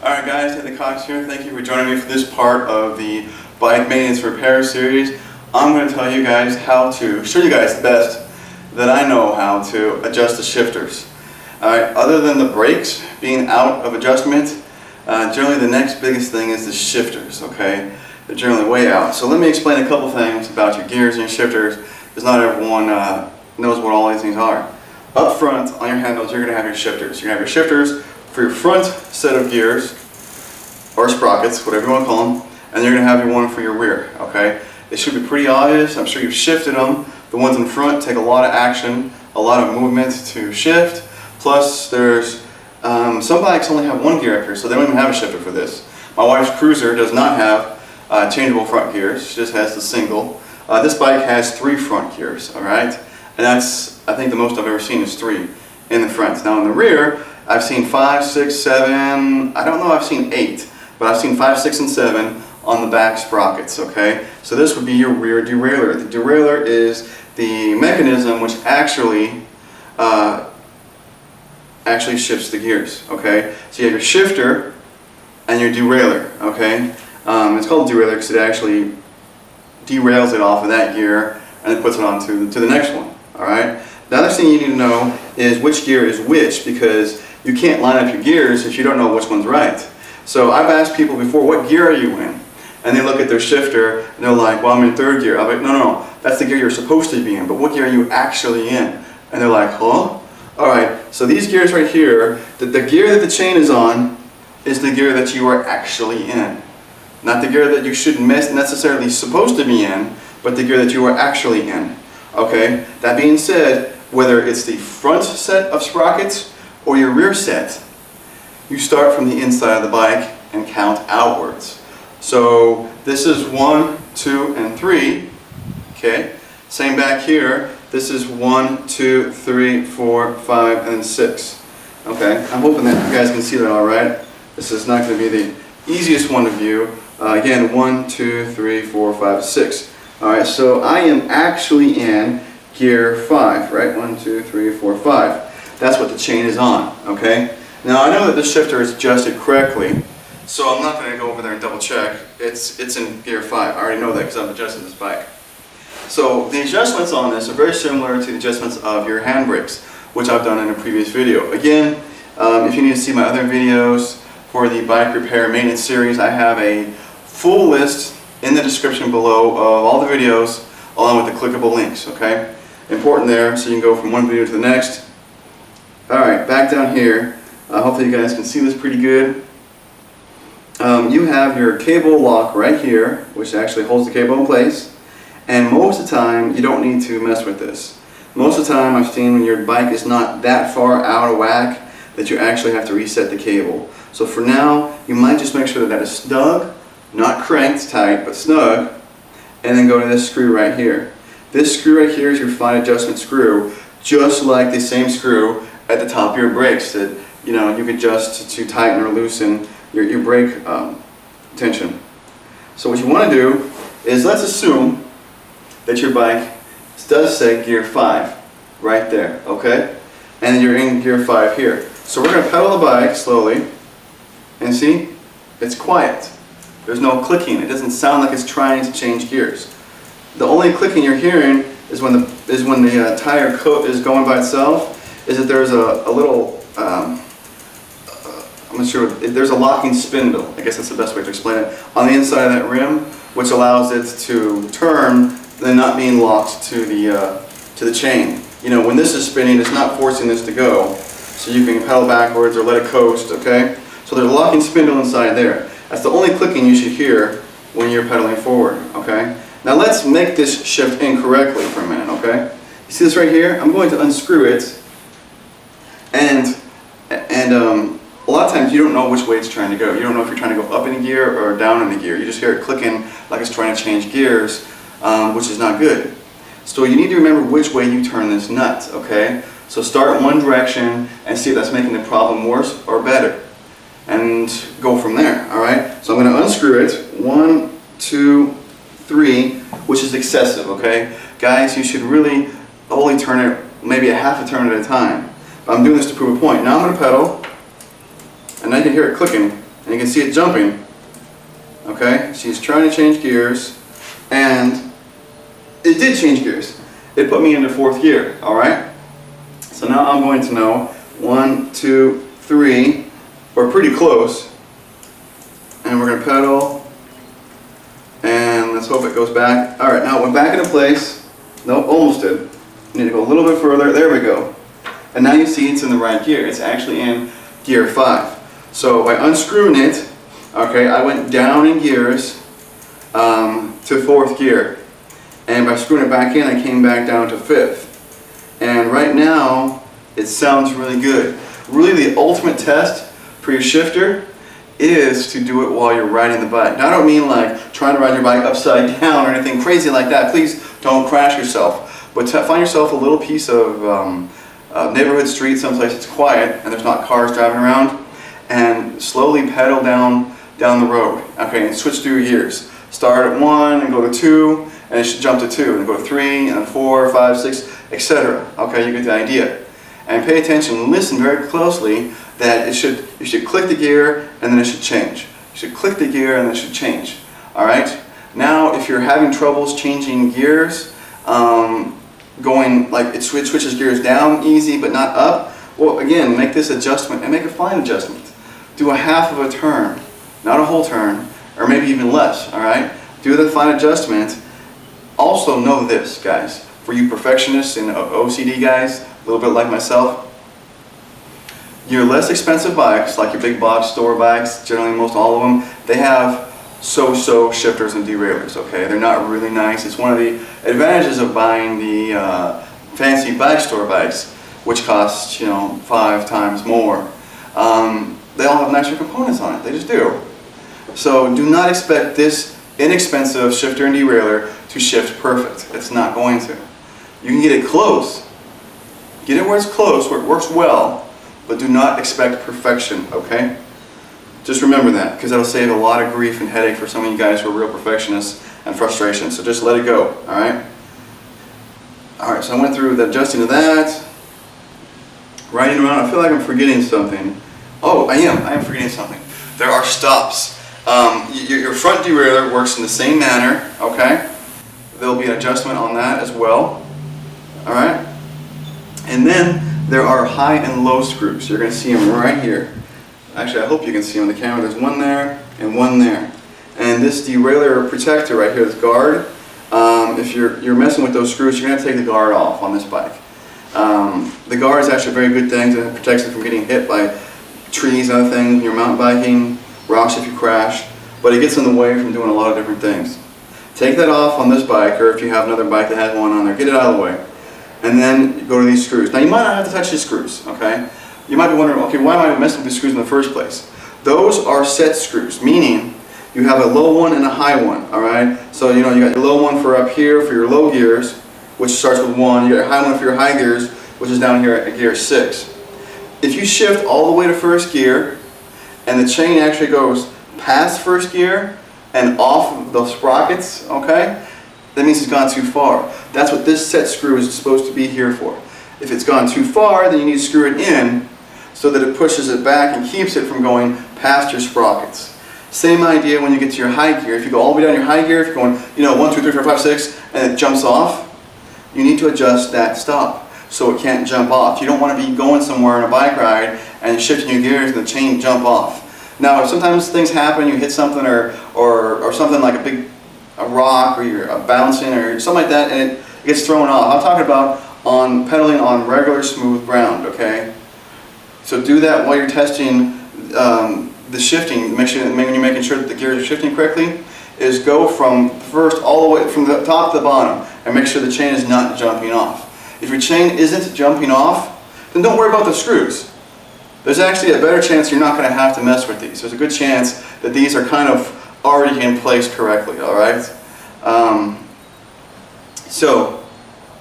Alright guys, Anthony Cox here. Thank you for joining me for this part of the bike maintenance repair series. I'm going to tell you guys how to, show you guys the best that I know how to adjust the shifters. Alright, other than the brakes being out of adjustment, generally the next biggest thing is the shifters, okay? They're generally way out. So let me explain a couple things about your gears and your shifters, because not everyone knows what all these things are. Up front on your handles, you're going to have your shifters. You're going to have your shifters for your front set of gears, or sprockets, whatever you want to call them, and you're going to have your one for your rear, okay? It should be pretty obvious. I'm sure you've shifted them. The ones in front take a lot of action, a lot of movement to shift, plus there's some bikes only have one gear up here, so they don't even have a shifter for this. My wife's Cruiser does not have changeable front gears, she just has the single. This bike has 3 front gears, alright? And that's, I think the most I've ever seen is 3 in the front. Now in the rear, I've seen 5, 6, 7, I don't know if I've seen 8, but I've seen 5, 6, and 7 on the back sprockets, okay? So this would be your rear derailleur. The derailleur is the mechanism which actually shifts the gears, okay? So you have your shifter and your derailleur, okay? It's called derailleur because it actually derails it off of that gear and it puts it on to the next one, alright? The other thing you need to know is which gear is which, because you can't line up your gears if you don't know which one's right. So I've asked people before, what gear are you in? And they look at their shifter and they're like, well, I'm in 3rd gear. I'm like, no, that's the gear you're supposed to be in, but what gear are you actually in? And they're like, huh? Alright, so these gears right here, the gear that the chain is on is the gear that you are actually in. Not the gear that you shouldn't necessarily supposed to be in, but the gear that you are actually in. Okay? That being said, whether it's the front set of sprockets or your rear set, you start from the inside of the bike and count outwards. So this is 1, 2, and 3. Okay? Same back here. This is 1, 2, 3, 4, 5, and 6. Okay? I'm hoping that you guys can see that all right. This is not going to be the easiest one to view. Again, 1, 2, 3, 4, 5, 6. Alright, so I am actually in gear 5, right? 1, 2, 3, 4, 5. That's what the chain is on, okay? Now I know that the shifter is adjusted correctly, so I'm not going to go over there and double check. It's in gear 5. I already know that because I've adjusted this bike. So the adjustments on this are very similar to the adjustments of your handbrakes, which I've done in a previous video. Again, if you need to see my other videos for the bike repair maintenance series, I have a full list in the description below of all the videos along with the clickable links, okay? Important there, so you can go from one video to the next. Alright, back down here, hopefully you guys can see this pretty good. You have your cable lock right here, which actually holds the cable in place, and most of the time you don't need to mess with this. Most of the time I've seen when your bike is not that far out of whack that you actually have to reset the cable. So for now, you might just make sure that that is snug, not cranked tight, but snug, and then go to this screw right here. This screw right here is your fine adjustment screw, just like the same screw at the top of your brakes that you can adjust to tighten or loosen your brake tension. So what you want to do is, let's assume that your bike does say gear 5 right there, okay? And then you're in gear 5 here. So we're going to pedal the bike slowly, and see, it's quiet. There's no clicking. It doesn't sound like it's trying to change gears. The only clicking you're hearing is when the tire coat is going by itself. Is that there's a little I'm not sure. There's a locking spindle. I guess that's the best way to explain it on the inside of that rim, which allows it to turn, then not being locked to the chain. When this is spinning, it's not forcing this to go, so you can pedal backwards or let it coast. Okay. So there's a locking spindle inside there. That's the only clicking you should hear when you're pedaling forward, okay? Now let's make this shift incorrectly for a minute, okay? You see this right here? I'm going to unscrew it, and a lot of times you don't know which way it's trying to go. You don't know if you're trying to go up in a gear or down in a gear. You just hear it clicking like it's trying to change gears, which is not good. So you need to remember which way you turn this nut, okay? So start in one direction and see if that's making the problem worse or better, and go from there, alright? So I'm going to unscrew it, 1, 2, 3, which is excessive, okay? Guys, you should really only turn it maybe a half a turn at a time. But I'm doing this to prove a point. Now I'm going to pedal, and I can hear it clicking and you can see it jumping. Okay, she's trying to change gears, and it did change gears. It put me into 4th gear, all right? So now I'm going to know 1, 2, 3, we're pretty close, and we're going to pedal, and let's hope it goes back. All right, now it went back into place. Nope, almost did. You need to go a little bit further. There we go. And now you see it's in the right gear. It's actually in gear 5. So by unscrewing it, okay, I went down in gears to 4th gear. And by screwing it back in, I came back down to 5th. And right now, it sounds really good. Really, the ultimate test for your shifter is to do it while you're riding the bike. Now, I don't mean like trying to ride your bike upside down or anything crazy like that. Please don't crash yourself. But find yourself a little piece of neighborhood street, someplace it's quiet and there's not cars driving around, and slowly pedal down the road. Okay, and switch through your gears. Start at 1 and go to 2, and it should jump to 2, and go to 3, and 4, 5, 6, etc. Okay, you get the idea. And pay attention and listen very closely that you should click the gear and then it should change. You should click the gear and then it should change. Alright? Now if you're having troubles changing gears, going like it switches gears down easy but not up, well again, make this adjustment and make a fine adjustment. Do a half of a turn, not a whole turn, or maybe even less, alright? Do the fine adjustment. Also know this, guys, for you perfectionists and OCD guys, a little bit like myself, your less expensive bikes, like your big box store bikes, generally most all of them, they have so-so shifters and derailleurs, okay? They're not really nice. It's one of the advantages of buying the fancy bike store bikes, which cost, 5 times more. They all have nicer components on it, they just do. So do not expect this inexpensive shifter and derailleur to shift perfect. It's not going to. You can get it close. Get it where it's close, where it works well, but do not expect perfection, okay? Just remember that, because that'll save a lot of grief and headache for some of you guys who are real perfectionists and frustration. So just let it go, alright? Alright, so I went through the adjusting of that. Riding around, I feel like I'm forgetting something. Oh, I am forgetting something. There are stops. Your front derailleur works in the same manner, okay? There'll be an adjustment on that as well, alright? And then there are high and low screws. You're going to see them right here. Actually, I hope you can see them on the camera. There's one there and one there. And this derailleur protector right here, this guard, if you're messing with those screws, you're going to have to take the guard off on this bike. The guard is actually a very good thing to protect you from getting hit by trees and other things when you're mountain biking, rocks if you crash, but it gets in the way from doing a lot of different things. Take that off on this bike, or if you have another bike that has one on there, get it out of the way. And then go to these screws. Now you might not have to touch these screws, okay? You might be wondering, okay, why am I messing with these screws in the first place? Those are set screws, meaning you have a low one and a high one, alright? So you got your low one for up here for your low gears, which starts with 1. You got your high one for your high gears, which is down here at gear 6. If you shift all the way to first gear, and the chain actually goes past first gear and off the sprockets, okay? That means it's gone too far. That's what this set screw is supposed to be here for. If it's gone too far, then you need to screw it in so that it pushes it back and keeps it from going past your sprockets. Same idea when you get to your high gear. If you go all the way down your high gear, if you're going, 1, 2, 3, 4, 5, 6, and it jumps off, you need to adjust that stop so it can't jump off. You don't want to be going somewhere on a bike ride and shifting your gears and the chain jump off. Now, sometimes things happen, you hit something or something like a rock, or you're bouncing or something like that, and it gets thrown off. I'm talking about on pedaling on regular smooth ground, okay? So do that while you're testing the shifting. Make sure when you're making sure that the gears are shifting correctly, is go from first all the way from the top to the bottom and make sure the chain is not jumping off. If your chain isn't jumping off, then don't worry about the screws. There's actually a better chance you're not going to have to mess with these. There's a good chance that these are kind of already in place correctly, alright? So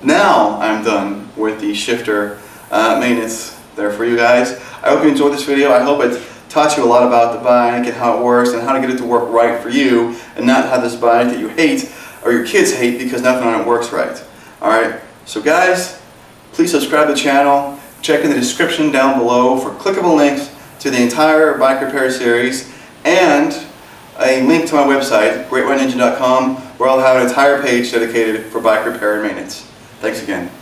now I'm done with the shifter maintenance there for you guys. I hope you enjoyed this video. I hope it taught you a lot about the bike and how it works and how to get it to work right for you and not have this bike that you hate or your kids hate because nothing on it works right. Alright, so guys, please subscribe to the channel. Check in the description down below for clickable links to the entire bike repair series and a link to my website, greatwhiteninja.com, where I'll have an entire page dedicated for bike repair and maintenance. Thanks again.